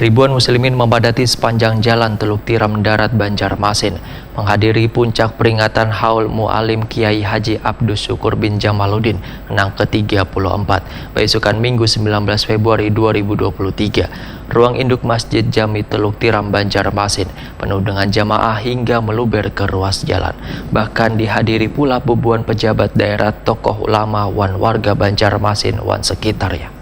Ribuan muslimin memadati sepanjang jalan Teluk Tiram Darat Banjarmasin menghadiri puncak peringatan Haul Mu'alim Kiai Haji Abdus Syukur bin Jamaluddin Menang ke-34 besokan Minggu 19 Februari 2023. Ruang induk Masjid Jami Teluk Tiram Banjarmasin penuh dengan jamaah hingga meluber ke ruas jalan. Bahkan dihadiri pula ribuan pejabat daerah, tokoh ulama, wan warga Banjarmasin, wan sekitarnya.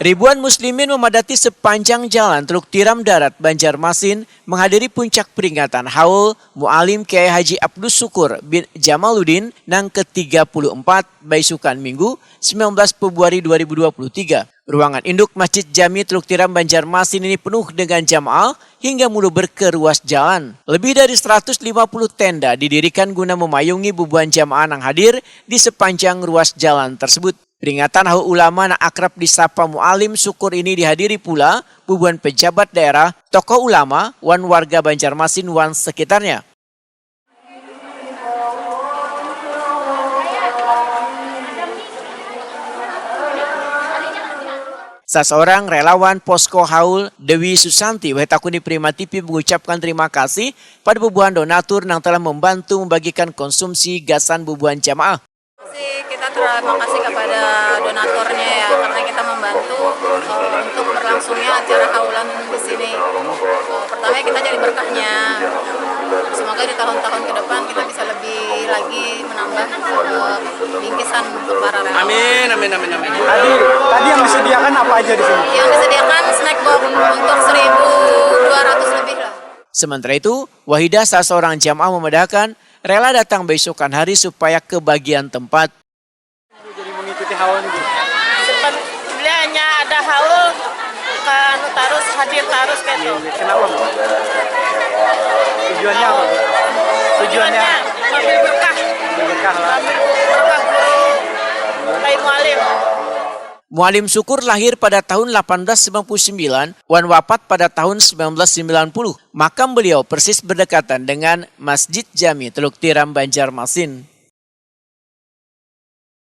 Ribuan muslimin memadati sepanjang jalan Teluk Tiram Darat Banjarmasin menghadiri puncak peringatan Haul Mu'alim Kiai Haji Abdus Syukur bin Jamaluddin Nang ke-34 besokan Minggu 19 Februari 2023. Ruangan induk Masjid Jami Teluk Tiram Banjarmasin ini penuh dengan jamaah hingga meluber ke ruas jalan. Lebih dari 150 tenda didirikan guna memayungi ribuan jamaah yang hadir di sepanjang ruas jalan tersebut. Peringatan Haul Ulama yang akrab disapa Mu'alim Syukur ini dihadiri pula ribuan pejabat daerah, tokoh ulama, wan warga Banjarmasin, wan sekitarnya. Seorang relawan Posko Haul, Dewi Susanti, Wetakuni Prima TV mengucapkan terima kasih pada ribuan donatur yang telah membantu membagikan konsumsi gasan ribuan jamaah. Kita terima kasih kepada donaturnya ya, karena kita membantu untuk berlangsungnya acara haulan di sini. Pertama kita jadi berkahnya. Semoga di tahun-tahun ke depan kita bisa lebih lagi menambah bingkisan untuk para relawan. Amin, amin, amin, amin. Tadi yang disediakan apa aja di sini? Yang disediakan snack box untuk 1.200 lebih lah. Sementara itu, Wahidah, salah seorang jamaah, memedahkan rela datang besokan hari supaya kebagian tempat. Jadi mengikuti haul ini. Sebenarnya ada haul kan terus hadir terus gitu. Kenapa? Tujuannya apa? Tujuannya ngambil berkah. Berkah lah. Berkah guru Kiai Mu'alim. Mu'alim Syukur lahir pada tahun 1899, wan wafat pada tahun 1990. Makam beliau persis berdekatan dengan Masjid Jami Teluk Tiram Banjarmasin.